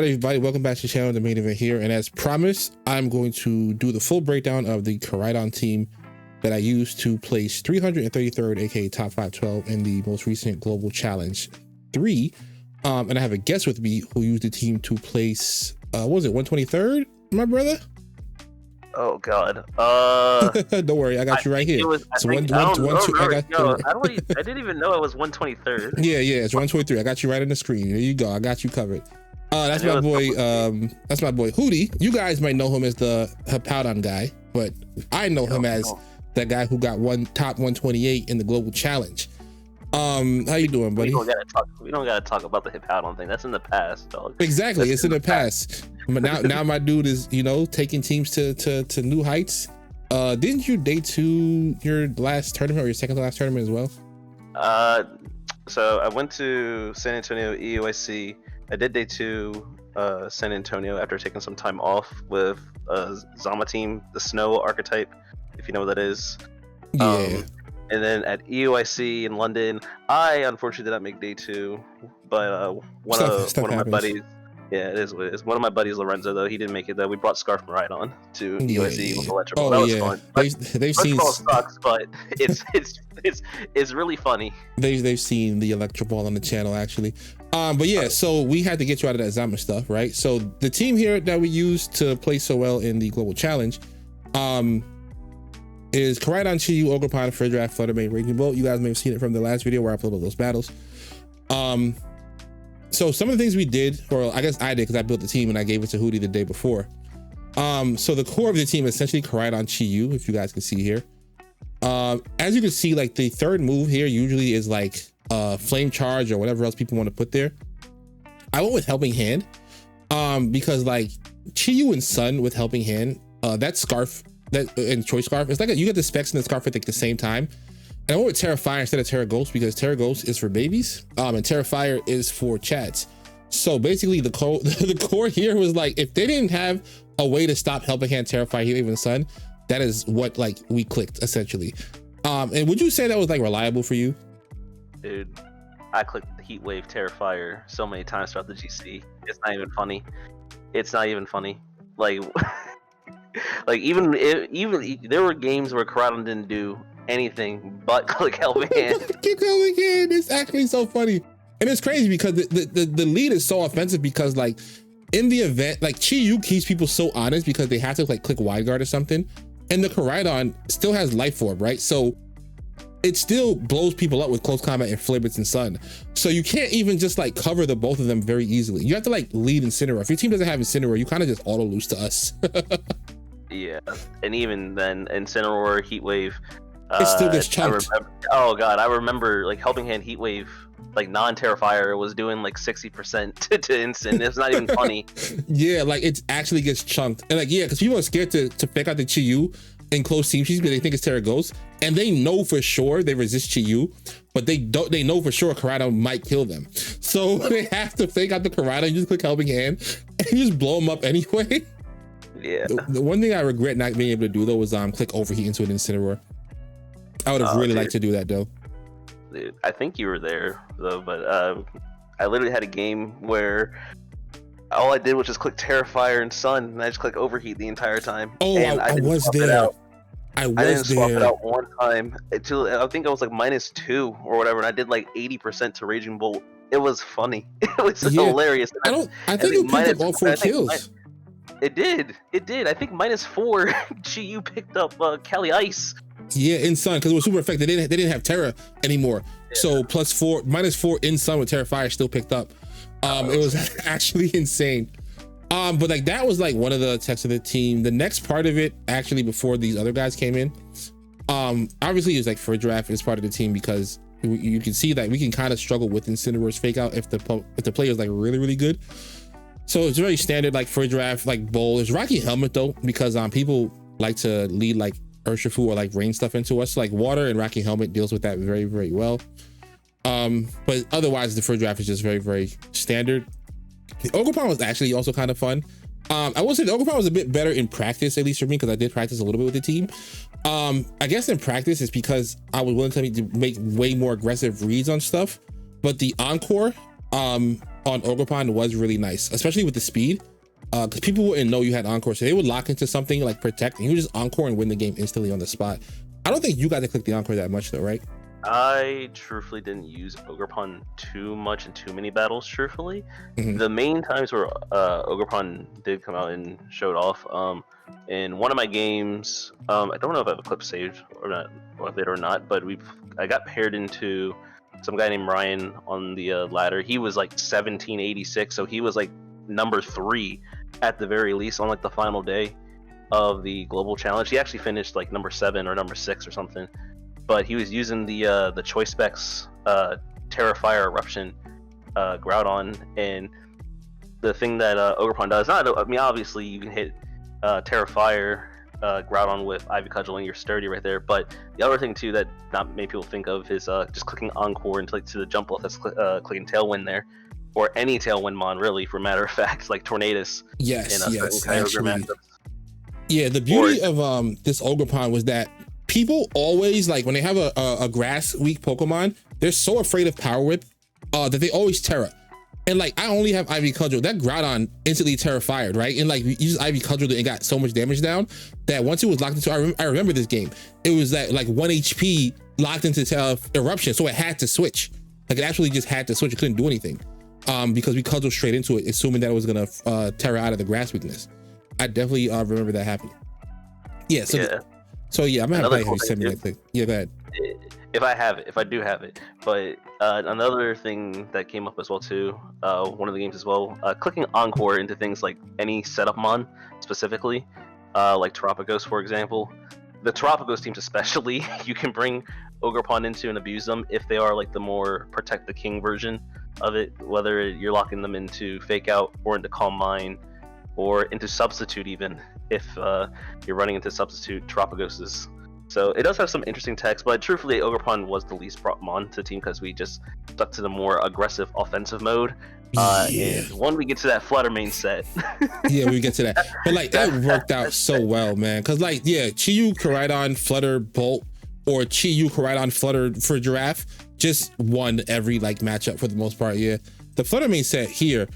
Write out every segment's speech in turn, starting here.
Alright everybody, welcome back to the channel, the main event here, and as promised, I'm going to do the full breakdown of the Koraidon team that I used to place 333rd, aka top 512 in the most recent Global Challenge 3. And I have a guest with me who used the team to place, what was it, 123rd, my brother? Oh God. Don't worry, I got you right here. I didn't even know it was 123rd. Yeah, it's 123. I got you right on the screen. There you go. I got you covered. That's my boy. That's my boy Hootie. You guys might know him as the HELPING guy, but I know him as that guy who got top 128 in the Global Challenge. How you doing, buddy? We don't gotta talk about the HELPING thing. That's in the past, dog. Exactly, it's in the past. But now my dude is, taking teams to new heights. Didn't you debut your last tournament or your second to last tournament as well? So I went to San Antonio EUIC. I did day 2 San Antonio after taking some time off with Zama team, the snow archetype, if you know what that is. Yeah. And then at EUIC in London, I unfortunately did not make day 2, but one of my buddies. Yeah, it is what it is. One of my buddies, Lorenzo, though, he didn't make it. Though we brought Scarf Maridon to EUIC with electrical. That was fun. They've seen sucks, but it's really funny. They've seen the electro ball on the channel actually. But yeah, so we had to get you out of that Zama stuff, right? So the team here that we used to play so well in the Global Challenge, is Koraidon, Chiyu, Ogerpon, Fridraft, Fluttermane, Raging Bolt. You guys may have seen it from the last video where I uploaded those battles. So some of the things we did, or I guess I did because I built the team and I gave it to Hootie the day before. So the core of the team is essentially Koraidon, Chiyu, if you guys can see here. As you can see, like the third move here usually is like Flame Charge or whatever else people want to put there. I went with Helping Hand because like Chiyu and Sun with Helping Hand, that Scarf, and Choice Scarf, it's like you get the specs and the Scarf at like the same time. And I went with Terra Fire instead of Terra Ghost because Terra Ghost is for babies, and Terra Fire is for chads. So basically the core here was like, if they didn't have a way to stop Helping Hand, Terra Fire, Heat Wave, and Sun, that is what like we clicked essentially. And would you say that was like reliable for you? Dude, I clicked the Heat Wave, Terra Fire so many times throughout the GC. It's not even funny. It's not even funny. Like, like even there were games where Koraidon didn't do anything but click Helping Hand. Click Helping Hand. It's actually so funny, and it's crazy because the lead is so offensive because like in the event, like Chiyu keeps people so honest because they have to like click Wide Guard or something, and the Koraidon still has Life Orb, right? So it still blows people up with Close Combat and Flibbits and Sun. So you can't even just like cover the both of them very easily. You have to like lead Incineroar. If your team doesn't have Incineroar, you kind of just auto lose to us. Yeah, and even then, Incineroar, Heat Wave, it still gets chunked. Oh God, I remember like Helping Hand, Heat Wave, like non-Terra Fire was doing like 60% to Incin. It's not even funny. Yeah, like it actually gets chunked, and like because people are scared to fake out the Chiyu in close team sheets because they think it's Terra Ghost, and they know for sure they resist Chiyu, but they know for sure Koraidon might kill them. So they have to fake out the Koraidon, you just click Helping Hand, and you just blow them up anyway. Yeah. The one thing I regret not being able to do though was click Overheat into an Incineroar. I would have really liked to do that though. Dude, I think you were there though, but I literally had a game where all I did was just click Terra Fire and Sun, and I just click Overheat the entire time. Oh, I was there. I didn't swap it out one time until I think I was like -2 or whatever, and I did like 80% to Raging Bolt. It was funny. It was hilarious. I think it picked up all 4 kills. It did. I think -4 Chiyu picked up Cali Ice. Yeah, in Sun, because it was super effective. They didn't have Terra anymore. Yeah. So -4 in Sun with Terra Fire still picked up. It was actually insane. But like that was like one of the texts of the team. The next part of it, actually, before these other guys came in, obviously it's like for draft is part of the team because you can see that we can kind of struggle with Incineroar's fake out if the player is like really good. So it's very standard like for draft, like bowl. There's Rocky Helmet though, because people like to lead like Urshifu or like rain stuff into us. Like water and Rocky Helmet deals with that very well. But otherwise the first draft is just very standard. The Ogerpon was actually also kind of fun. I will say the Ogerpon was a bit better in practice, at least for me, because I did practice a little bit with the team. I guess in practice it's because I was willing to make way more aggressive reads on stuff, but the Encore, on Ogerpon was really nice, especially with the speed. Because people wouldn't know you had Encore, so they would lock into something like Protect, and you would just Encore and win the game instantly on the spot. I don't think you got to click the Encore that much though, right? I truthfully didn't use Ogerpon too much in too many battles, truthfully. The main times where Ogerpon did come out and showed off, in one of my games, I don't know if I have a clip saved or not, of it or not, but I got paired into some guy named Ryan on the ladder. He was like 1786, so he was like number 3 at the very least on like the final day of the global challenge. He actually finished like number 7 or number 6 or something. But he was using the Choice Specs Terrafire Eruption Groudon, and the thing that Ogerpon does, I mean, obviously you can hit Terrafire Groudon with Ivy Cudgel and you're sturdy right there, but the other thing too that not many people think of is just clicking Encore into like to the jump off, that's clicking Tailwind there, or any Tailwind mon really, for matter of fact, like Tornadus. Yes, actually. Yeah, the beauty of this Ogerpon was that people always, like, when they have a grass weak Pokemon, they're so afraid of Power Whip that they always Terra. And like, I only have Ivy Cudgel. That Groudon instantly Terra-fired, right? And like, you just Ivy Cudgel and got so much damage down that once it was locked into, I remember this game, it was that like 1 HP locked into Eruption, so it had to switch. Like, it actually just had to switch. It couldn't do anything because we Cudgel straight into it, assuming that it was gonna Terra out of the grass weakness. I definitely remember that happening. Yeah, so yeah, I'm gonna have to send me that thing. Yeah, go ahead. If I do have it. But another thing that came up as well too, one of the games as well, clicking Encore into things like any setup mon specifically, like Terapagos for example. The Terapagos teams especially, you can bring Ogerpon into and abuse them if they are like the more Protect the King version of it, whether you're locking them into Fake Out or into Calm Mind or into Substitute even, if you're running into Substitute Terapagoses. So it does have some interesting text, but truthfully, Ogerpon was the least brought mon to the team because we just stuck to the more aggressive offensive mode. And when we get to that Flutter main set. Yeah, we get to that. But like, that worked out so well, man. Because like, yeah, Chi-Yu, Koraidon, Flutter, Bolt, or Chi-Yu, Koraidon, Flutter for Giraffe just won every like matchup for the most part, yeah. The Flutter main set here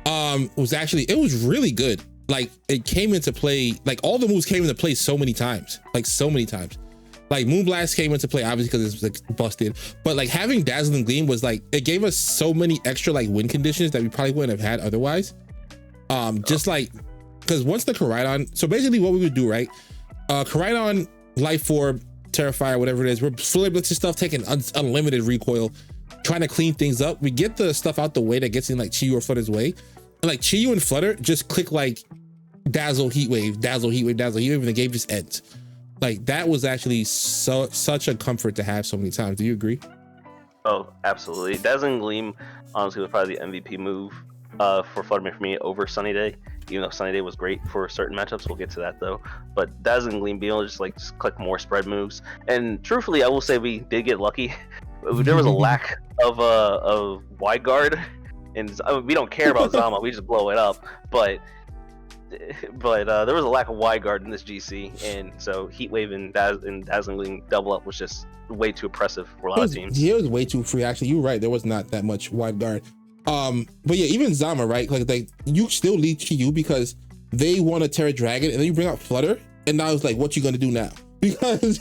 was actually, it was really good. Like, it came into play, like all the moves came into play so many times. Like Moonblast came into play obviously because it's like busted, but like having Dazzling Gleam was like, it gave us so many extra like win conditions that we probably wouldn't have had otherwise. Just like, because once the Koraidon, so basically what we would do, right? Koraidon, Life Orb, Terrafire, whatever it is, we're Flare Blitzing stuff, taking unlimited recoil, trying to clean things up. We get the stuff out the way that gets in like Chi-Yu or Flutter's way. And like Chi-Yu and Flutter just click like Dazzle, Heat Wave, Dazzle, Heat Wave, Dazzle, Heat Wave, and the game just ends. Like, that was actually such a comfort to have so many times. Do you agree? Oh, absolutely. Dazzling Gleam honestly was probably the MVP move for Flutterman for me over Sunny Day. Even though Sunny Day was great for certain matchups, we'll get to that though. But Dazzling Gleam being able to just click more spread moves. And truthfully, I will say we did get lucky. There was a lack of wide guard, and I mean, we don't care about Zama. We just blow it up. But there was a lack of wide guard in this GC, and so Heat Wave and Dazzling Gleam double up was just way too oppressive for a lot of teams. Yeah, it was way too free. Actually, you're right. There was not that much wide guard. But yeah, even Zama, right? Like you still lead Chi-Yu because they want to Terra Dragon, and then you bring out Flutter, and now it's like, what you gonna do now? Because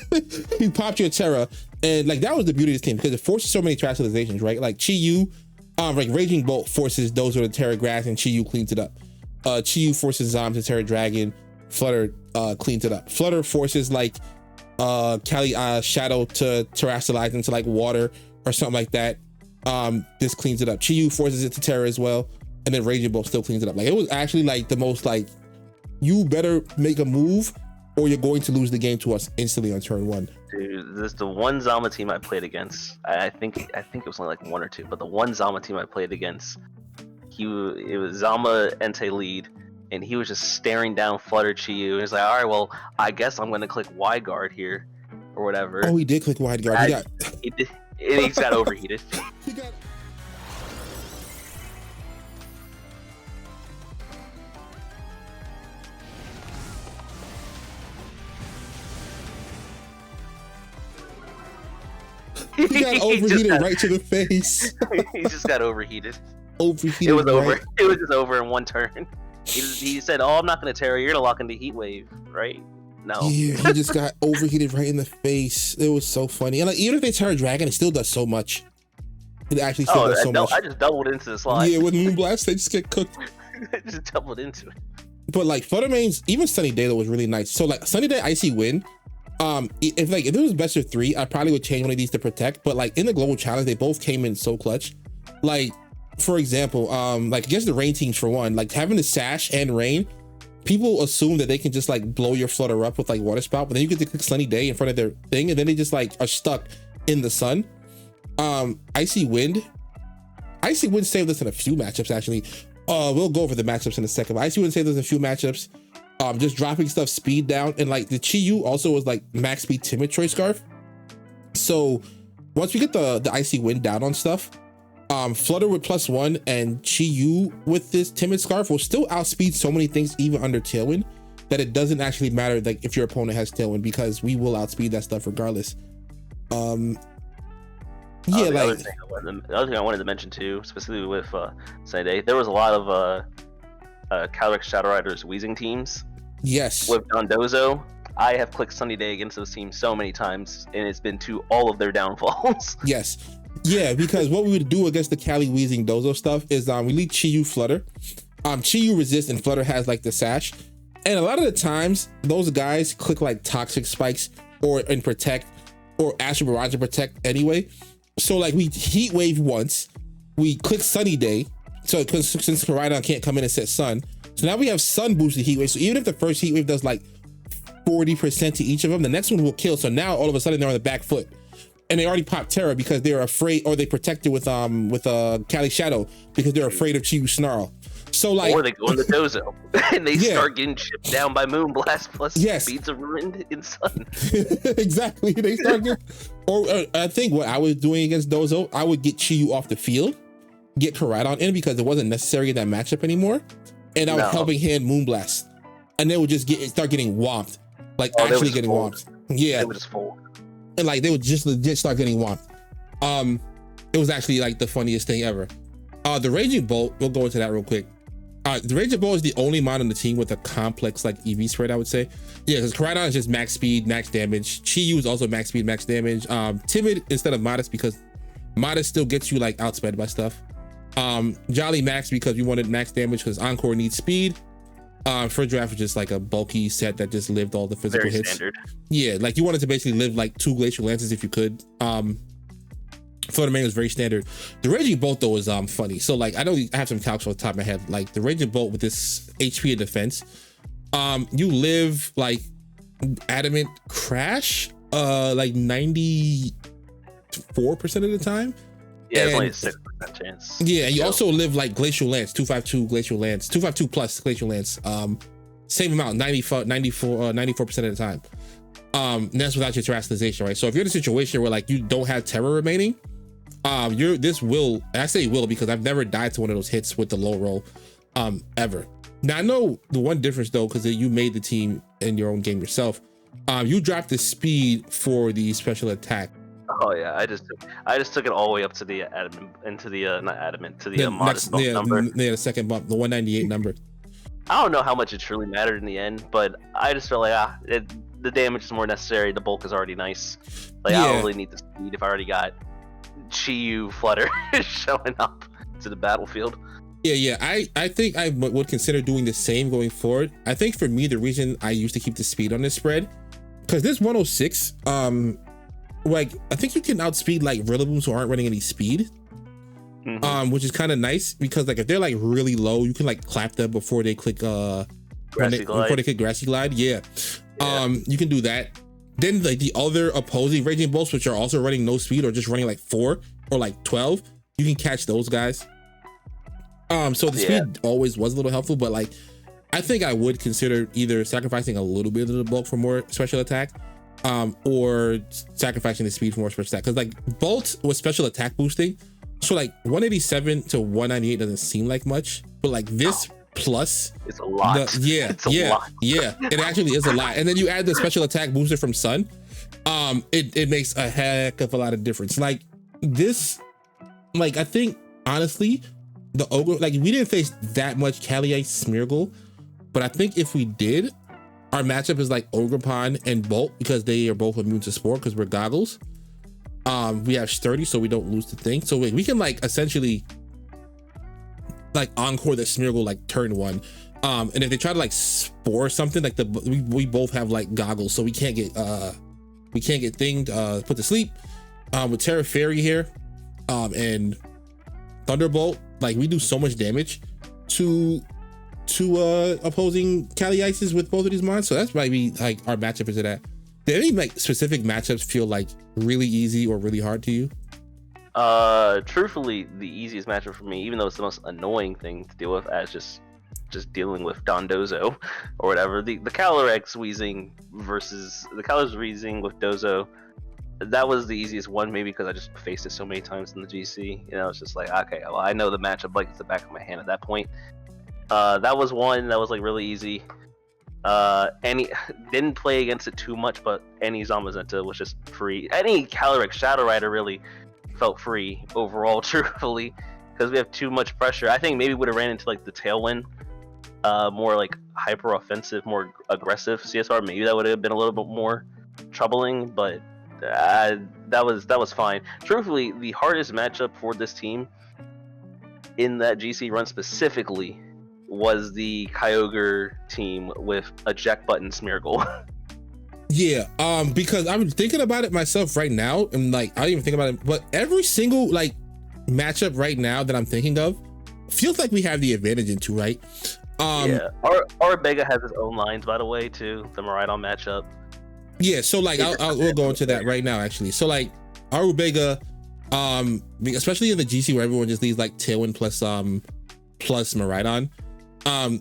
he popped your Terra, and like that was the beauty of this team because it forces so many Terrasilizations, right? Like Chi-Yu, like Raging Bolt forces those with the Terra Grass, and Chi-Yu cleans it up. Chi-Yu forces Zom to Terra Dragon, Flutter cleans it up. Flutter forces like Kali Shadow to Terrasilize into like water or something like that. This cleans it up. Chi-Yu forces it to Terra as well, and then Raging Bolt still cleans it up. Like, it was actually like the most like, you better make a move or you're going to lose the game to us instantly on turn 1. Dude, this is the one Zama team I played against. I think it was only like 1 or 2, but the one Zama team I played against, it was Zama Entei lead, and he was just staring down Flutter Chi-Yu, and he's like, all right, well, I guess I'm gonna click wide guard here or whatever. Oh, he did click wide guard. He did, and he got overheated. He got overheated right to the face. He just got overheated. overheated. It was over. Right? It was just over in one turn. He said, "Oh, I'm not gonna Terra. You're gonna lock into Heat Wave, right?" No. Yeah, he just got overheated right in the face. It was so funny. And like, even if they Terra Dragon, it still does so much. It actually still does so much. I just doubled into the slide. Yeah, with Moonblast, they just get cooked. I just doubled into it. But like Fluttermane's, even Sunny Day though was really nice. So like Sunny Day, Icy Wind. If it was best of 3, I probably would change one of these to protect. But like in the global challenge, they both came in so clutch. Like for example, like against the rain teams for one, like having the Sash and Rain, people assume that they can just like blow your Flutter up with like Water Spout, but then you get to click Sunny Day in front of their thing, and then they just like are stuck in the sun. Icy Wind saved us in a few matchups actually. We'll go over the matchups in a second, but Icy Wind saved us in a few matchups. Just dropping stuff speed down, and like the Chi-Yu also was like max speed Timid Choice Scarf. So once we get the Icy Wind down on stuff, Flutter with +1 and Chi-Yu with this Timid Scarf will still outspeed so many things even under Tailwind that it doesn't actually matter like if your opponent has Tailwind, because we will outspeed that stuff regardless. The other thing I wanted to mention too, specifically with Sunny Day, there was a lot of Calyrex Shadow Riders Wheezing teams. Yes. With Dondozo, I have clicked Sunny Day against those teams so many times, and it's been to all of their downfalls. Yes. Yeah, because what we would do against the Cali Wheezing Dozo stuff is we lead Chi-Yu Flutter. Chi-Yu resist and Flutter has like the Sash. And a lot of the times, those guys click like Toxic Spikes or in Protect or Astral Barrage and Protect anyway. So like we Heat Wave once, we click Sunny Day. So because since Koraidon can't come in and set Sun, so now we have Sun boosted Heat Wave. So even if the first Heat Wave does like 40% to each of them, the next one will kill. So now all of a sudden they're on the back foot, and they already popped Terra because they're afraid, or they protected with Cali Shadow because they're afraid of Chi-Yu Snarl. So like, or they go in the Dozo and they start getting chipped down by Moonblast plus speeds of ruin in Sun. Exactly, they start getting. Or I think what I was doing against Dozo, I would get Chi-Yu off the field, get Koraidon in because it wasn't necessary in that matchup anymore, and I was helping hand Moonblast, and they would just start getting whomped, like actually getting whomped. Yeah, they would just fold, and like they would just legit start getting whomped. It was actually like the funniest thing ever. The Raging Bolt, we'll go into that real quick. The Raging Bolt is the only mod on the team with a complex like EV spread, I would say. Yeah, because Koraidon is just max speed, max damage. Chi-Yu is also max speed, max damage. Timid instead of Modest because Modest still gets you like outsped by stuff. Jolly max because we wanted max damage because Encore needs speed. For draft was just like a bulky set that just lived all the physical hits. Standard. Yeah, like you wanted to basically live like 2 Glacial Lances if you could. Fluttermane was very standard. The Raging Bolt though is funny. So like I have some calcs off the top of my head. Like the Raging Bolt with this HP and defense, you live like Adamant Crash like 94% of the time. Yeah, it's only a 6% chance. Yeah, you also live like Glacial Lance, 252 Glacial Lance, 252 plus Glacial Lance. Same amount, 94% of the time. And that's without your terastallization, right? So if you're in a situation where like you don't have Terror remaining, this will, and I say will because I've never died to one of those hits with the low roll ever. Now I know the one difference though, because you made the team in your own game yourself. You dropped the speed for the special attack. Oh yeah, I just took it all the way up to the adamant, into the not adamant, to the modest bump number. Yeah, the second bump, the 198 number. I don't know how much it truly mattered in the end, but I just felt like the damage is more necessary. The bulk is already nice. Like I don't really need the speed if I already got Chi-Yu Flutter showing up to the battlefield. Yeah, I think I would consider doing the same going forward. I think for me, the reason I used to keep the speed on this spread, because this 106, like I think you can outspeed like Rillabooms who aren't running any speed, which is kind of nice because like if they're like really low, you can like clap them before they click Grassy Glide. Yeah. You can do that. Then like the other opposing Raging Bolts, which are also running no speed or just running like 4 or like 12, you can catch those guys. So the speed always was a little helpful, but like I think I would consider either sacrificing a little bit of the bulk for more special attack, or sacrificing the speed for more special attack. Because like Bolt with special attack boosting, so like 187 to 198 doesn't seem like much, but like this plus it's a lot. It's a lot. It actually is a lot. And then you add the special attack booster from Sun, it makes a heck of a lot of difference. Like this, like I think honestly, the Ogre, like we didn't face that much Kali Ice Smeargle, but I think if we did, our matchup is like Ogerpon and Bolt because they are both immune to Spore because we're Goggles. We have Sturdy, so we don't lose the thing. So we can like essentially like encore the Smeargle like turn 1. And if they try to like Spore something, like we both have like Goggles, so we can't get thinged put to sleep. With Terra Fairy here, and Thunderbolt, like we do so much damage to opposing Kali Ices with both of these mons. So that's why we like our matchup is that. Did any like specific matchups feel like really easy or really hard to you? Truthfully, the easiest matchup for me, even though it's the most annoying thing to deal with, as just dealing with Dondozo or whatever, the Calyrex Weezing versus the Calyrex Weezing with Dozo, that was the easiest one, maybe because I just faced it so many times in the GC. You know, it's just like, okay, well, I know the matchup like it's the back of my hand at that point. That was one that was like really easy. Any didn't play against it too much, but any Zamazenta was just free. Any Calyrex Shadow Rider really felt free overall, truthfully, because we have too much pressure. I think maybe would have ran into like the Tailwind, more like hyper offensive, more aggressive CSR. Maybe that would have been a little bit more troubling, but that was fine. Truthfully, the hardest matchup for this team in that GC run specifically was the Kyogre team with a Jack Button Smeargle. Yeah, because I'm thinking about it myself right now, and like I don't even think about it, but every single like matchup right now that I'm thinking of feels like we have the advantage into, right? Yeah, our Bega has his own lines, by the way, too. The Maridon matchup. Yeah, so like we'll go into that right now, actually. So like our Rubega, especially in the GC where everyone just leads like Tailwind plus Maridon.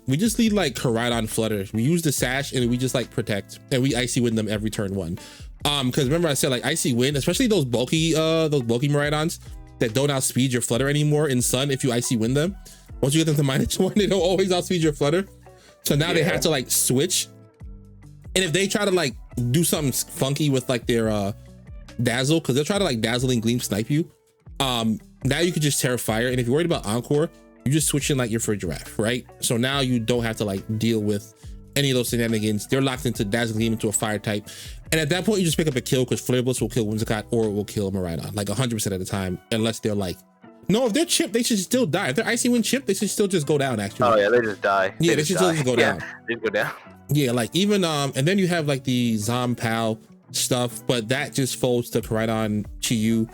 We just lead like Koraidon Flutter. We use the Sash and we just like protect, and we Icy Wind them every turn 1. Because remember I said like Icy Wind, especially those bulky Maridons that don't outspeed your Flutter anymore in Sun. If you Icy Wind them, once you get them to -1, they don't always outspeed your Flutter. So now they have to like switch. And if they try to like do something funky with like their Dazzle, because they'll try to like Dazzle and Gleam snipe you. Now you could just Terra Fire, and if you're worried about Encore, you just switch in like your Giraffe, right? So now you don't have to like deal with any of those shenanigans. They're locked into Dazzle Gleam into a Fire type, and at that point you just pick up a kill because Flare Blitz will kill Whimsicott or it will kill Maridon like 100% of the time, unless they're like, no, if they're chipped, they should still die. If they're Icy Wind chipped, they should still just go down. Actually, oh yeah, they just die. Yeah, they should still just go down. They go down. Yeah, like even and then you have like the Zompal stuff, but that just folds to Koraidon Chi-Yu.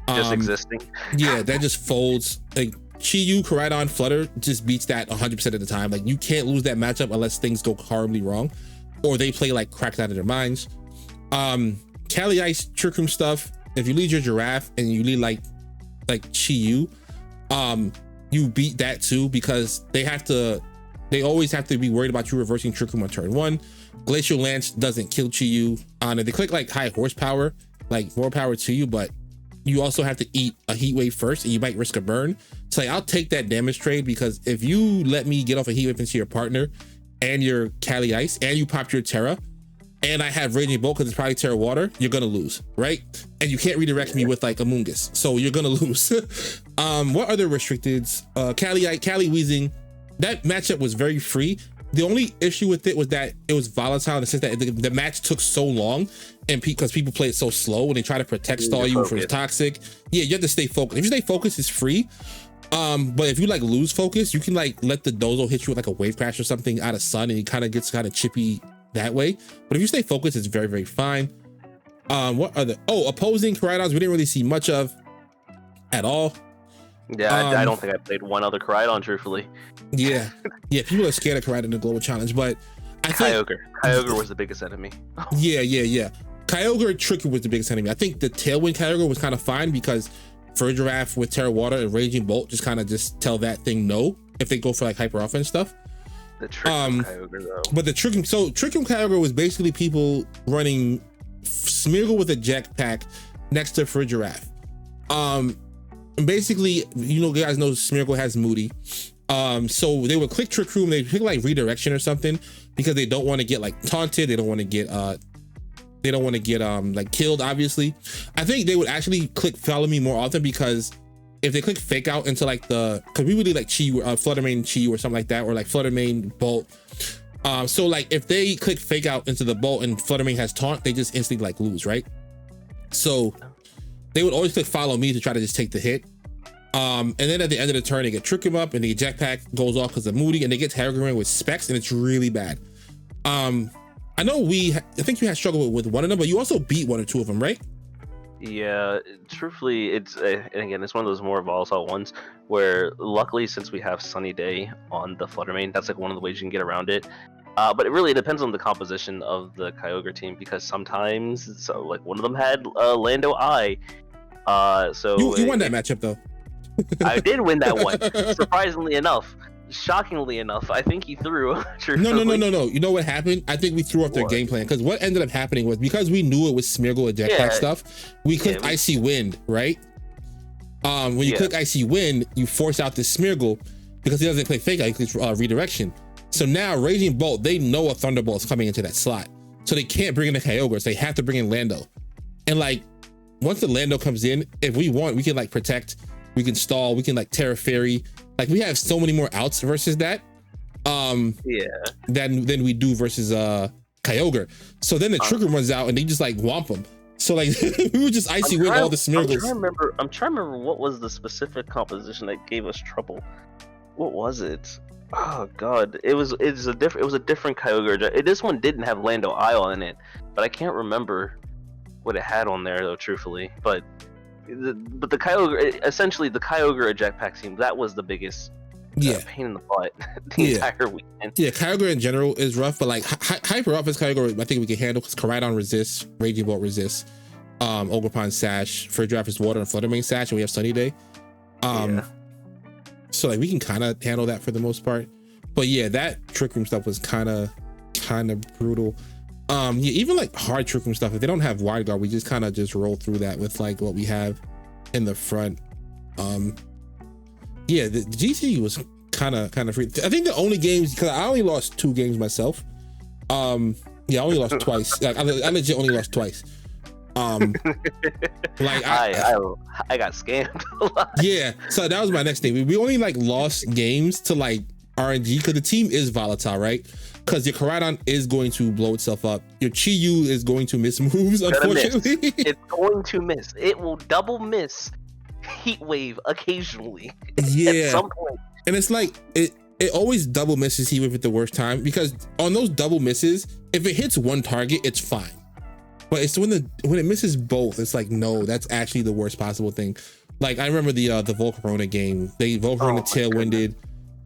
Just existing. Yeah, that just folds. Like Chi-Yu, Koraidon, Flutter just beats that 100% of the time. Like you can't lose that matchup unless things go horribly wrong, or they play like cracked out of their minds. Kali Ice Trick Room stuff. If you lead your Giraffe and you lead like Chi-Yu, you beat that too, because they always have to be worried about you reversing Trick Room on turn 1. Glacial Lance doesn't kill Chi-Yu. If they click like high horsepower, like more power to you, but you also have to eat a Heat Wave first, and you might risk a burn. So like, I'll take that damage trade, because if you let me get off a Heat Wave into your partner and your Kali Ice, and you pop your Terra, and I have Raging Bolt because it's probably Terra Water, you're gonna lose, right? And you can't redirect me with like a Moongus, so you're gonna lose. What other restricteds? Kali Weezing. That matchup was very free. The only issue with it was that it was volatile in the sense that the match took so long, and because people play it so slow when they try to protect stall you for toxic. Yeah, you have to stay focused. If you stay focused, it's free. But if you like lose focus, you can like let the Dozo hit you with like a Wave Crash or something out of Sun, and it kind of gets kind of chippy that way. But if you stay focused, it's very, very fine. What other? Oh, opposing Koraidons, we didn't really see much of at all. Yeah, I don't think I played one other Koraidon, truthfully. Yeah, people are scared of Koraidon in the Global Challenge, but I think Kyogre was the biggest enemy. Yeah. Kyogre Tricky was the biggest enemy. I think the Tailwind Kyogre was kind of fine, because Giraffe with Terra Water and Raging Bolt just kind of just tell that thing no if they go for like hyper offense stuff. The Trick Room Kyogre though. But the Trick Room Kyogre was basically people running Smeargle with a Jetpack next to Giraffe. And basically, you guys know Smeargle has Moody. So they would click Trick Room, they pick like Redirection or something, because they don't want to get like taunted, they don't want to get like killed, obviously. I think they would actually click Follow Me more often, because if they click fake out into like because we really like Chi, Flutter Mane Chi or something like that, or like Flutter Mane Bolt. So like if they click fake out into the Bolt and Flutter Mane has taunt, they just instantly like lose, right? So they would always click follow me to try to just take the hit. And then at the end of the turn, they get Trick Him Up and the Jetpack goes off because of Moody, and they get Terragruin with specs, and it's really bad. I know I think you had struggled with one of them, but you also beat one or two of them, right? Yeah, truthfully, it's and again, it's one of those more volatile ones where luckily, since we have Sunny Day on the Flutter Mane, that's like one of the ways you can get around it. But it really depends on the composition of the Kyogre team, because sometimes, so like one of them had Lando Eye. So you won that matchup though. I did win that one, surprisingly enough. Shockingly enough, I think he threw. No. You know what happened? I think we threw off their game plan, because what ended up happening was, because we knew it was Smeargle and Jetpack stuff, we clicked Icy Wind, right? When you click Icy Wind, you force out this Smeargle because he doesn't play fake out, he clicks redirection. So now Raging Bolt, they know a Thunderbolt's coming into that slot, so they can't bring in a Kyogre, so they have to bring in Lando. And like once the Lando comes in, if we want, we can like protect, we can stall, we can like Terra Fairy. Like we have so many more outs versus that than we do versus Kyogre. So then the trigger runs out and they just like whomp them. So like we would just Icy Wind all the Smeargles. I'm trying to remember what was the specific composition that gave us trouble. What was it? Oh god, it was a different Kyogre. This one didn't have Lando Isle in it, but I can't remember what it had on there though, truthfully. But the Kyogre, essentially the Kyogre Jetpack team, that was the biggest pain in the butt the entire weekend. Yeah, Kyogre in general is rough, but like Hyper Office Kyogre, I think we can handle, because Koraidon resists, Raging Bolt resists, Ogerpon Sash, Fridge Draft is Water, and Flutter Mane Sash, and we have Sunny Day. So like we can kind of handle that for the most part. But yeah, that Trick Room stuff was kind of brutal. Yeah, even like hard Trick Room stuff, if they don't have Wide Guard, we just kind of just roll through that with like what we have in the front. Yeah, the GT was kind of free. I think the only games, because I only lost 2 games myself. Yeah, I only lost twice. Like I legit only lost twice. Like I got scammed a lot. Yeah, so that was my next thing. We only like lost games to like RNG, because the team is volatile, right? Because your Koraidon is going to blow itself up. Your Chi-Yu is going to miss moves, unfortunately. It's going to miss. It will double miss Heat Wave occasionally. Yeah. At some point. And it's like it always double misses Heat Wave at the worst time, because on those double misses, if it hits one target, it's fine. But it's when it misses both, it's like, no, that's actually the worst possible thing. Like I remember the Volcarona game. They Volcarona tailwinded.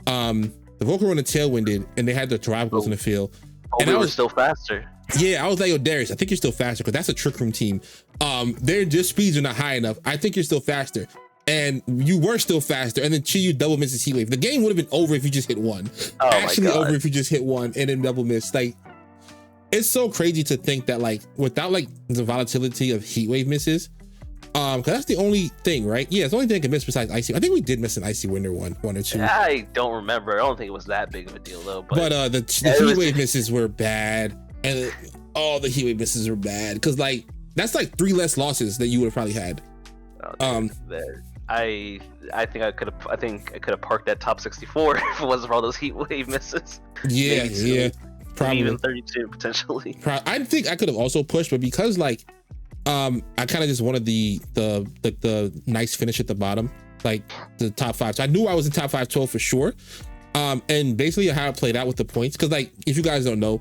The Volcarona tailwinded, and they had the Terrapagos in the field. And I was still faster. Yeah, I was like, yo, Darius, I think you're still faster, because that's a Trick Room team. Their just speeds are not high enough. I think you're still faster. And you were still faster, and then Chi-Yu double misses Heat Wave. The game would have been over if you just hit one. Actually over if you just hit one and then double miss. Like, it's so crazy to think that like without like the volatility of Heat Wave misses, because that's the only thing, right? Yeah, it's the only thing I can miss besides Icy. I think we did miss an Icy Winter one or two. I don't remember. I don't think it was that big of a deal though. But the Heat Wave misses were bad, and all the Heat Wave misses were bad, because like that's like 3 less losses that you would have probably had. I think I could have parked that top 64 if it wasn't for all those Heat Wave misses. Yeah. Probably even 32 potentially. I think I could have also pushed, but because like I kind of just wanted the nice finish at the bottom, like the top 5. So I knew I was in top 512 for sure. And basically how it played out with the points, because like if you guys don't know,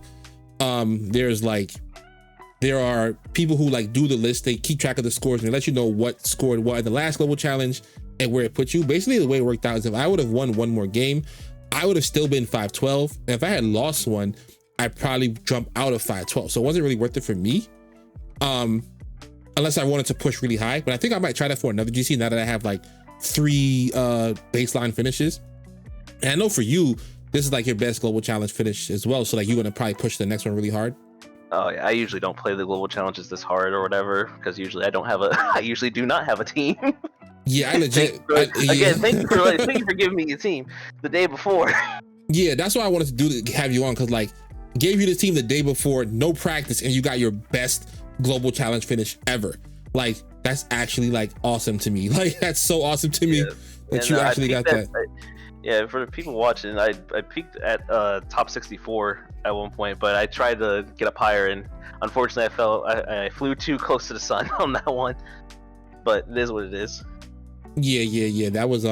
there are people who like do the list, they keep track of the scores and they let you know what scored what in the last global challenge and where it put you. Basically the way it worked out is if I would have won one more game, I would have still been 512. And if I had lost one, I'd probably jump out of 512. So it wasn't really worth it for me. Unless I wanted to push really high, but I think I might try that for another GC now that I have like 3 baseline finishes. And I know for you, this is like your best global challenge finish as well. So like you're gonna probably push the next one really hard. Oh yeah, I usually don't play the global challenges this hard or whatever, because usually I usually do not have a team. Yeah, I legit. Thank you for giving me a team the day before. Yeah, that's what I wanted to do, to have you on, because like gave you the team the day before, no practice, and you got your best global challenge finish ever. Like That's actually like awesome to me. Like that's so awesome to me that you actually got that. Yeah, for the people watching, I peaked at top 64 at one point, but I tried to get up higher, and unfortunately I flew too close to the sun on that one. But it is what it is. Yeah. That was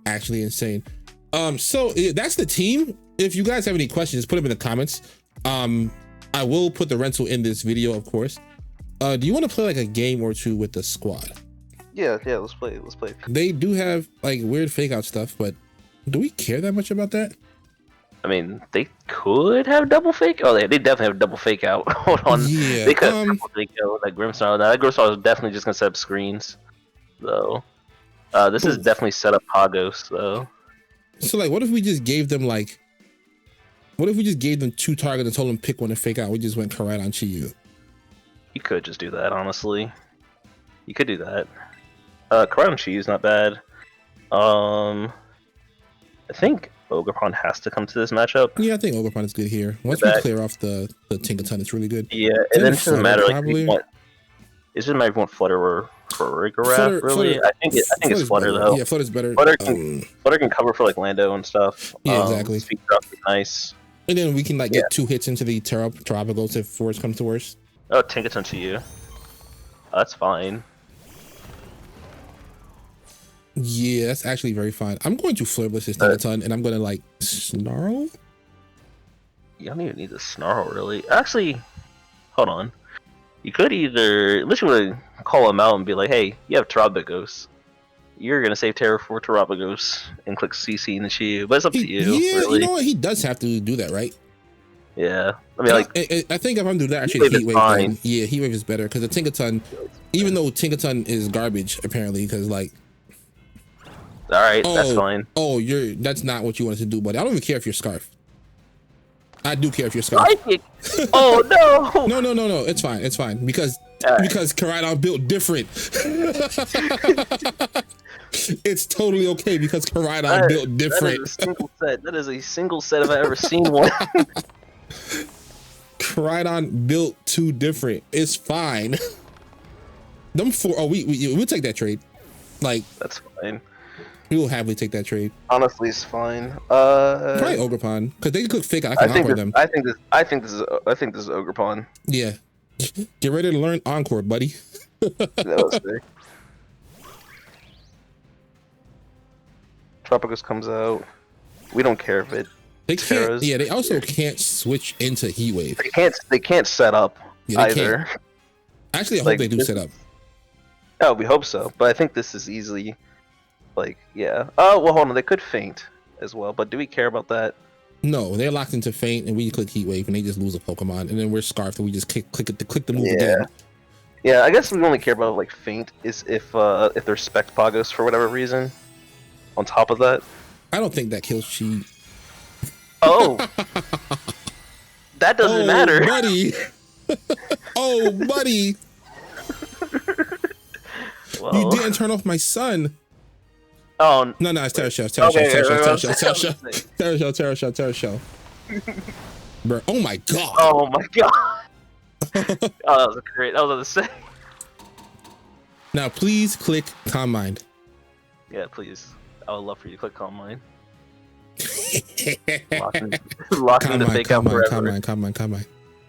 actually insane. So that's the team. If you guys have any questions, put them in the comments. I will put the rental in this video, of course. Do you want to play like a game or two with the squad? Yeah, let's play. They do have like weird fake out stuff, but do we care that much about that? I mean, they could have double fake. Oh, they definitely have double fake out. Hold on. Yeah. They could have fake out like Grimstar. That Grimstar was definitely just gonna set up screens, though. This is definitely set up Pagos, though. So like, what if we just gave them like? What if we just gave them 2 targets and told them pick one and fake out? We just went Koraidon Chiyu. You could just do that, honestly. You could do that. Koraidon Chiyu's not bad. I think Ogerpon has to come to this matchup. Yeah, I think Ogerpon is good here. Once we clear off the Tinkaton, it's really good. Yeah, and then it doesn't matter. Like, it doesn't matter if you want Flutter or Choreograph, really. I think it's Flutter better. though. Yeah, Flutter's better. Flutter can cover for like Lando and stuff. Yeah, exactly. Speed drop is nice. And then we can like get 2 hits into the Terapagos if worst comes to worst. Oh, Tinkaton to you. That's fine. Yeah, that's actually very fine. I'm going to Flurbless this Tinkaton, and I'm going to like Snarl. You don't even need to Snarl, really. Actually, hold on. You could either, unless you want to call him out and be like, hey, you have Terapagos. You're going to save Terra for Terapagos and click CC in the Chiyu. But it's up to you, yeah, really. You know what? He does have to do that, right? Yeah. I mean, like, I think if I'm doing that, actually, Heat Wave, then, yeah, Heat Wave is better. Because the Tinkaton, even though Tinkaton is garbage, apparently, because like, all right, that's fine. Oh, that's not what you wanted to do, buddy. I don't even care if you're Scarf. I do care if you're Scarf. Oh no! No. It's fine because Koraidon built different. It's totally okay because Koraidon built different. That is a single set if I ever seen one. Koraidon built 2 different. It's fine. Them 4. Oh, we'll take that trade. Like that's fine. We will happily take that trade. Honestly, it's fine. Probably Ogerpon because they can cook fake. I can encore them. I think this is Ogerpon. Yeah, get ready to learn Encore, buddy. That was sick. Tropicus comes out. We don't care if it. They can't. Yeah, they also can't switch into Heat Wave. They can't set up either. Can't. Actually, I hope they do set up. Oh, we hope so. But I think this is easily. Like, yeah. Oh, well, hold on. They could feint as well, but do we care about that? No, they're locked into feint, and we click Heat Wave, and they just lose a Pokemon, and then we're Scarfed, and we just click the move again. Yeah, I guess we only care about like feint is if they're spec Pagos for whatever reason. On top of that, I don't think that kills Chi. Oh, that doesn't matter, buddy. Oh, buddy. Well. You didn't turn off my son. Oh no, it's Terra Shell. Terra Shell. Bro, oh my god. Oh my god. Oh, that was great. That was what I was saying. Now, please click Calm Mind. Yeah, please. I would love for you to click Calm Mind. Locking the fake out forever. Calm Mind.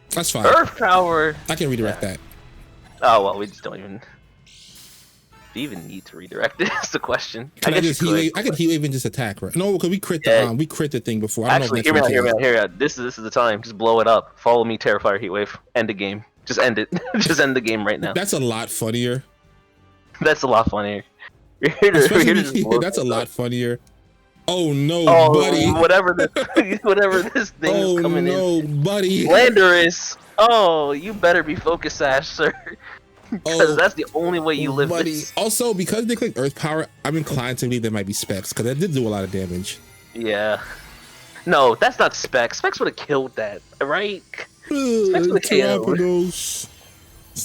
That's fine. Earth Power. I can redirect that. Oh well, we just don't even. Do you even need to redirect it? That's the question. I could Heat Wave and just attack, right? No, because we crit the thing before. I don't Actually, hear me out. This is the time. Just blow it up. Follow me, Terrifier Heatwave. End the game. Just end it. Just end the game right now. That's a lot funnier. That's a lot funnier. That's a lot funnier. Oh no, buddy! Whatever this thing is coming in. Oh no, buddy! Landorus. Oh, you better be focused, Ash, sir. Because that's the only way you live this. Also, because they click Earth Power, I'm inclined to believe there might be Specs, because that did do a lot of damage. Yeah. No, that's not Specs. Specs would have killed that, right? Specs would have killed. It's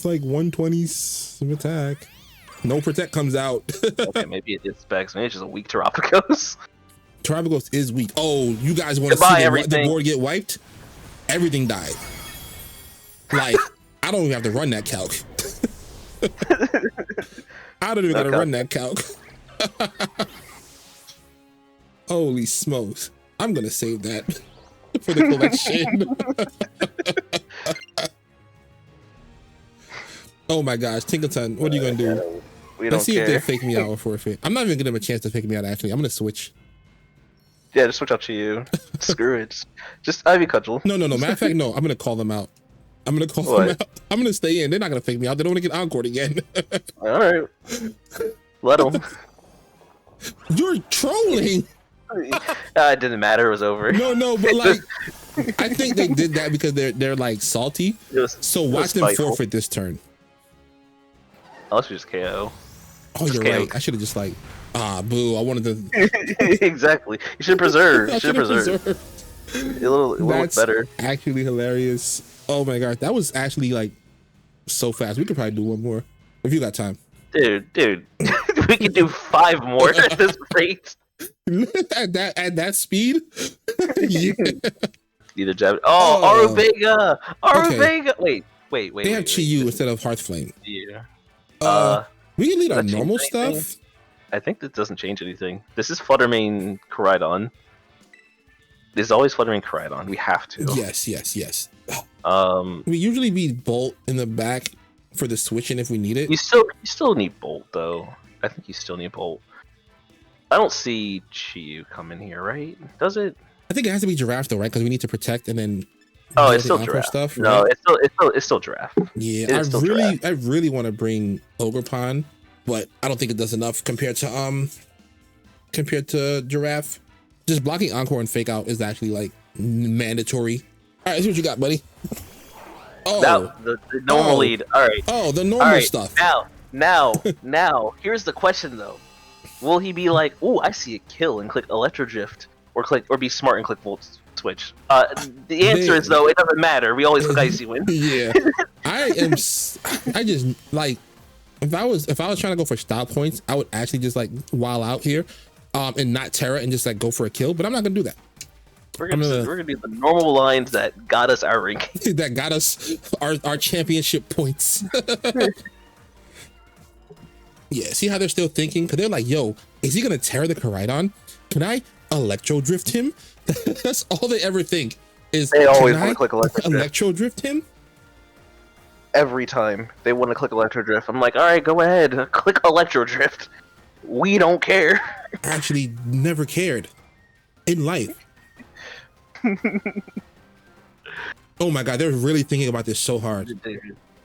like 120s of attack. No Protect comes out. Okay, maybe it is Specs. Maybe it's just a weak Terapagos. Terapagos is weak. Oh, you guys want to see the board get wiped? Everything died. Like, I don't even have to run that calc. I don't even gotta run that calc. Holy smokes. I'm gonna save that for the collection. Oh my gosh, Tinkleton, what are you gonna do? Let's see if they fake me out or forfeit. I'm not even giving them a chance to fake me out, actually. I'm gonna switch. Yeah, just switch out to you. Screw it. Just Ivy Cudgel. No. Matter of fact, no. I'm gonna call them out. I'm gonna call them out. I'm gonna stay in. They're not gonna fake me out. They don't want to get encored again. All right. Let them. You're trolling. It didn't matter. It was over. No, but like, I think they did that because they're like salty. So watch them forfeit this turn. Unless you just KO. Oh, you're right. I should have just like, boo. I wanted to. Exactly. You should preserve. You should preserve. A little better. Actually hilarious. Oh my gosh, that was actually like so fast. We could probably do one more if you got time. Dude, we could do 5 more at this rate. at that speed. Yeah. Either jab. Oh, Aruvega. Aruvega. Okay. Wait. They have Chi-Yu instead of Hearthflame. Yeah. We can lead our normal stuff. I think that doesn't change anything. This is Fluttermane Koraidon. There's always Fluttermane Koraidon. We have to. Yes. We usually beat Bolt in the back for the switching if we need it. You still need Bolt though. I think you still need Bolt. I don't see Chi-Yu coming here, right? Does it? I think it has to be Giraffe though, right? Because we need to protect and then. Oh, it's still Giraffe. Stuff, right? No, it's still Giraffe. Yeah, I really want to bring Ogerpon, but I don't think it does enough compared to Giraffe. Just blocking Encore and Fake Out is actually like mandatory. All right, let's see what you got, buddy. Oh, the normal lead. All right. Oh, the normal stuff. Now, here's the question though. Will he be like, "Oh, I see a kill," and click Electro Drift, or be smart and click Volt Switch? The answer is though, it doesn't matter. We always click Icy Wind. Yeah, I just like if I was trying to go for style points, I would actually just like wild out here, and not Terra and just like go for a kill. But I'm not gonna do that. We're gonna do the normal lines that got us our ranking. That got us our championship points. Yeah, see how they're still thinking? Because they're like, yo, is he gonna tear the Koraidon? Can I Electro Drift him? That's all they ever think is, they always want to click Electro Drift him? Every time they want to click Electro Drift. I'm like, all right, go ahead. Click Electro Drift. We don't care. Actually never cared in life. Oh my god, they're really thinking about this so hard.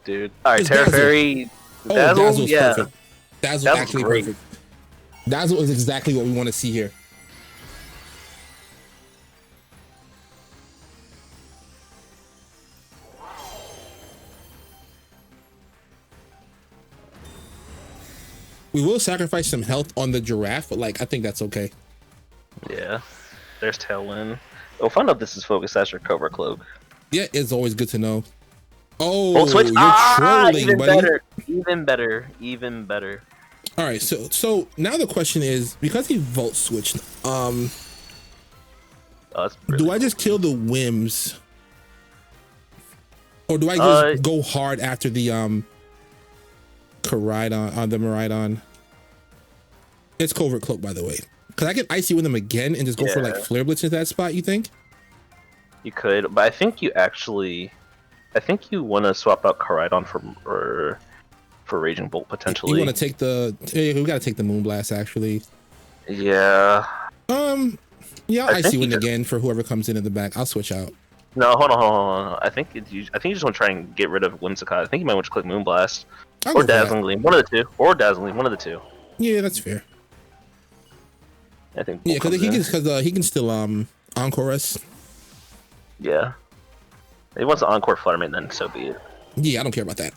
Dude. All right, Terra Fairy. Dazzle? Yeah. Perfect. Dazzle actually great. Perfect. Dazzle is exactly what we want to see here. We will sacrifice some health on the Giraffe, but like I think that's okay. Yeah. There's Tailwind. We'll find out this is Focus Sash or Cobra Cloak. Yeah, it's always good to know. Oh, switch. You're trolling, even buddy. Even better. All right, so now the question is, because he Volt switched, do I just kill the Whims, or do I just go hard after the Koraidon on the Miraidon? It's Covert Cloak, by the way, because I can Icy with them again and just go for like Flare Blitz into that spot. You think? You could, but I think you want to swap out Koraidon for Raging Bolt potentially. You want to take we gotta take the Moonblast actually. Yeah. Yeah, I'll Icy Wind again for whoever comes in the back. I'll switch out. No, hold on. I think you just want to try and get rid of Whimsicott. I think you might want to click Moonblast or Dazzling Gleam, one of the two. Yeah, that's fair. I think. Yeah, because he can still Encore us. Yeah. If he wants to Encore Fluttermane, then so be it. Yeah, I don't care about that.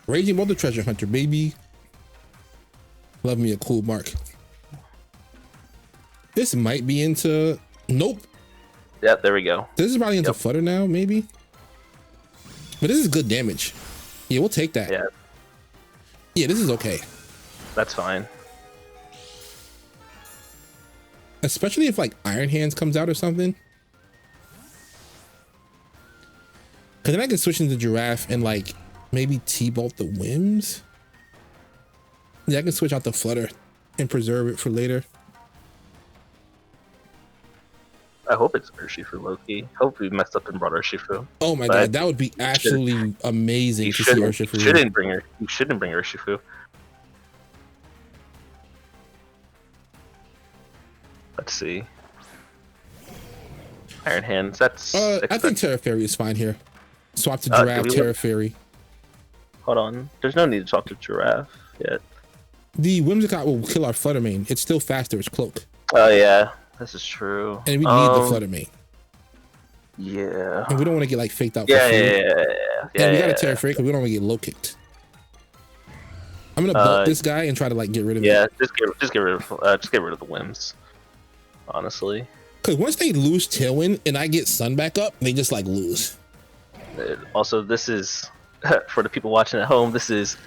Raging Bolt the Treasure Hunter, baby. Love me a cool mark. This might be into... Nope. Yep, there we go. This is probably into Flutter now, maybe. But this is good damage. Yeah, we'll take that. Yeah. Yeah, this is okay. That's fine. Especially if like Iron Hands comes out or something. Because then I can switch into Giraffe and like Maybe T-bolt the whims. Yeah, I can switch out the flutter and preserve it for later. I hope it's Urshifu Loki. Hope we messed up and brought Urshifu. Oh my god, that would be absolutely amazing to see Urshifu. You shouldn't bring Urshifu. Let's see. Iron Hands. That's. I think Terra Fairy is fine here. Swap to Giraffe, Terra Fairy. Hold on. There's no need to swap to Giraffe yet. The Whimsicott will kill our Fluttermane. It's still faster. It's Cloak. Oh yeah, this is true. And we need the Fluttermane. Yeah. And we don't want to get like faked out. Yeah, and we got a Terra Fairy because we don't want to get low kicked. I'm gonna bulk this guy and try to like get rid of it. Yeah, just get rid of the whims. Honestly. Because once they lose Tailwind and I get Sun back up, they just like lose. Also, this is for the people watching at home. This is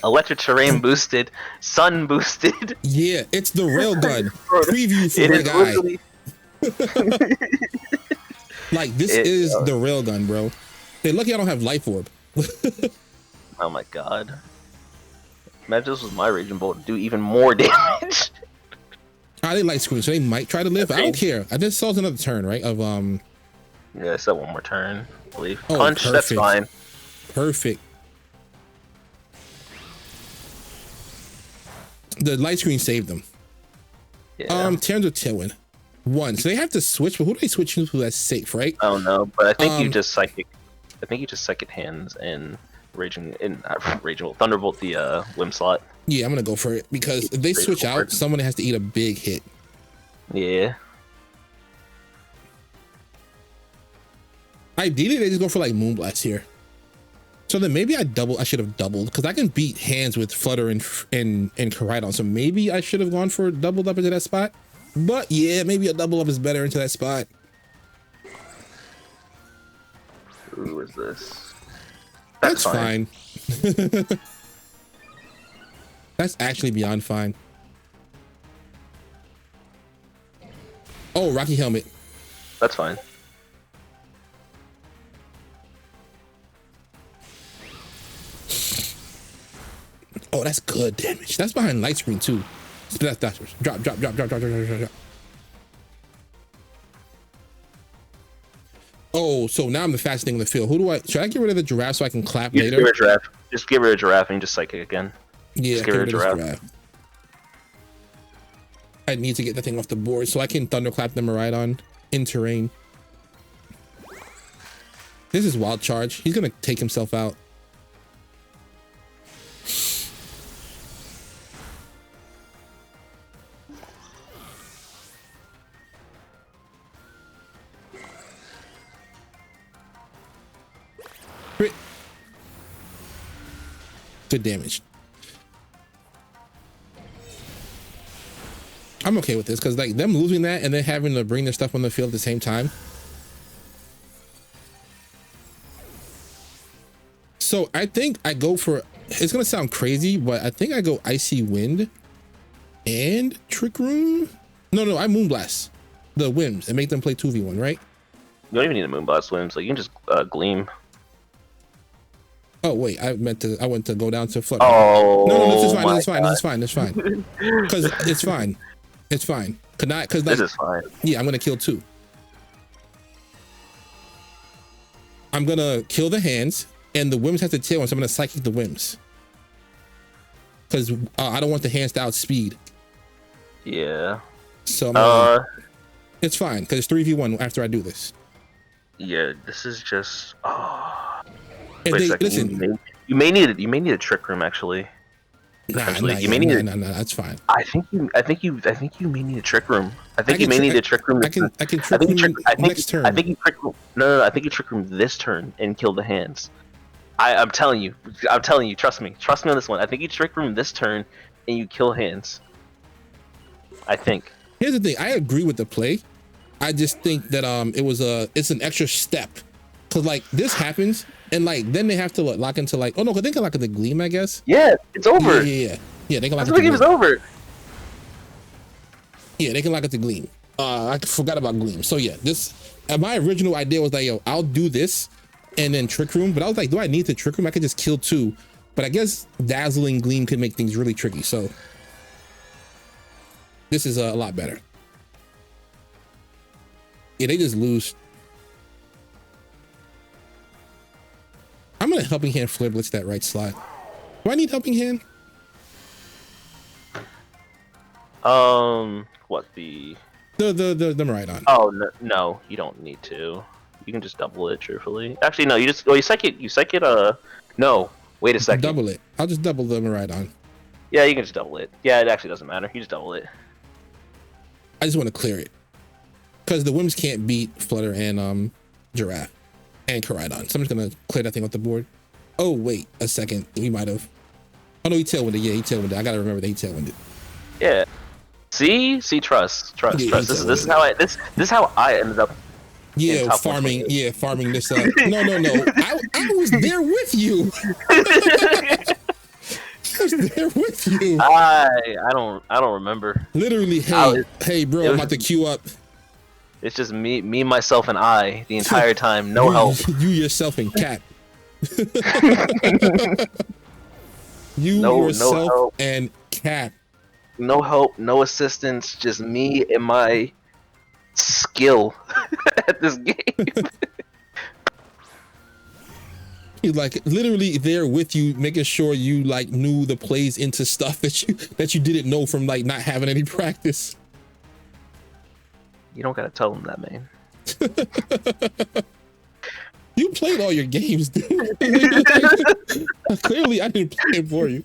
electric terrain boosted, sun boosted. Yeah, it's the railgun preview for Red Eye. Like this is the railgun, bro. They're lucky I don't have Life Orb. Oh my god! Imagine this was my Raging Bolt, do even more damage. They light screen, so they might try to live. I don't care. I just saw another turn, right? Of Yeah, I said one more turn, I believe. Oh, Punch, perfect. that's fine. Perfect. The light screen saved them. Yeah. Terrans with Tailwind. One. So they have to switch, but who do they switch to that's safe, right? I don't know, but I think you just psychic. I think you just Psychic Hands and Thunderbolt the Whim slot. Yeah, I'm gonna go for it because if they switch out, someone has to eat a big hit. Yeah. Ideally, they just go for like Moonblast here. So then maybe I should have doubled because I can beat hands with Flutter and Koraidon. So maybe I should have gone for doubled up into that spot. But yeah, maybe a double up is better into that spot. Who is this? That's fine. That's actually beyond fine. Oh, Rocky Helmet. That's fine. Oh, that's good damage. That's behind light screen too. Drop. Oh, so now I'm the fastest thing in the field. Should I get rid of the Giraffe so I can clap later? Just get rid of Giraffe and just Psychic again. Yeah, get rid of Giraffe. I need to get the thing off the board so I can Thunderclap the Miraidon in terrain. This is Wild Charge. He's gonna take himself out. Good damage. I'm okay with this because like them losing that and then having to bring their stuff on the field at the same time. So I think I go for, it's gonna sound crazy, but I think I go Icy Wind and Trick Room. No, I Moonblast the Whims and make them play 2v1, right? You don't even need a Moonblast Whims. Like you can just Gleam. Oh wait, I went to go down to Flutter. Oh no, this is fine. Because it's fine. It's fine. Because this is fine. Yeah, I'm gonna kill two. I'm gonna kill the hands, and the Whims have to tail, so I'm gonna Psychic the Whims. Because I don't want the hands to outspeed. Yeah. So I'm it's fine because it's 3v1 after I do this. Yeah, this is just. Listen, you may need a Trick Room actually. Nah, that's fine. I think you may need a Trick Room. I think you may need a Trick Room. I can Trick Room next turn. I think you Trick Room. No, I think you Trick Room this turn and kill the hands. I'm telling you. Trust me on this one. I think you Trick Room this turn and you kill hands. I think. Here's the thing. I agree with the play. I just think that it's an extra step because like this happens. And like then they have to lock into like, oh no, because they can lock into Gleam, I guess. Yeah, it's over. Yeah, they can lock into Gleam. The game is over. Yeah, they can lock into Gleam. I forgot about Gleam. So yeah, my original idea was like, yo, I'll do this and then Trick Room. But I was like, do I need the Trick Room? I could just kill 2. But I guess Dazzling Gleam could make things really tricky. So this is a lot better. Yeah, they just lose. I'm gonna Helping Hand Flare Blitz that right slot. Do I need Helping Hand? What the Koraidon. Oh no, you don't need to. You can just double it, truthfully. Actually, no, you just you psych it. You psych it. No, wait a second. Double it. I'll just double the Koraidon. Yeah, you can just double it. Yeah, it actually doesn't matter. You just double it. I just want to clear it because the Wims can't beat Flutter and Giraffe and Koraidon. So I'm just gonna clear that thing off the board. Oh wait a second, we might have. Oh no, he tailwinded. Yeah, he tailwinded. I gotta remember that he tailwinded. Yeah. See, trust. Yeah, This is how I ended up. Yeah, farming. Yeah, farming this. No. I was there with you. I was there with you. I don't remember. Literally, hey, bro, I'm about to queue up. It's just me, myself, and I the entire time. No help. You yourself and Cat. No yourself help. and Cat. No help, no assistance, just me and my skill at this game. He's like literally there with you, making sure you like knew the plays into stuff that you didn't know from like not having any practice. You don't gotta tell them that, man. You played all your games, dude. Clearly, I didn't play it for you.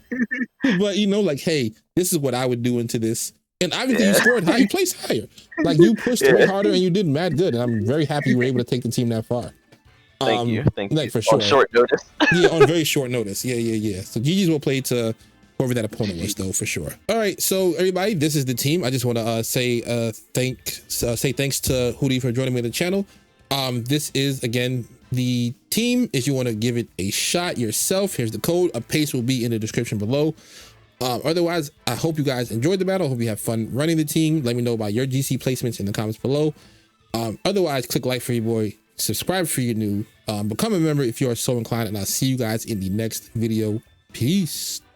But you know, like, hey, this is what I would do into this. And obviously, you scored high. You placed higher. Like you pushed way harder, and you did mad good. And I'm very happy you were able to take the team that far. Thank you. Like for sure. On short notice. Yeah, on very short notice. Yeah. So GG's will play to whoever that opponent was, though, for sure. All right, so everybody, this is the team. I just want to say thanks to Hootie for joining me on the channel. This is again the team. If you want to give it a shot yourself, here's the code. A paste will be in the description below. Otherwise, I hope you guys enjoyed the battle. I hope you have fun running the team. Let me know about your GC placements in the comments below. Otherwise, click like for your boy, subscribe for your new, become a member if you are so inclined, and I'll see you guys in the next video. Peace.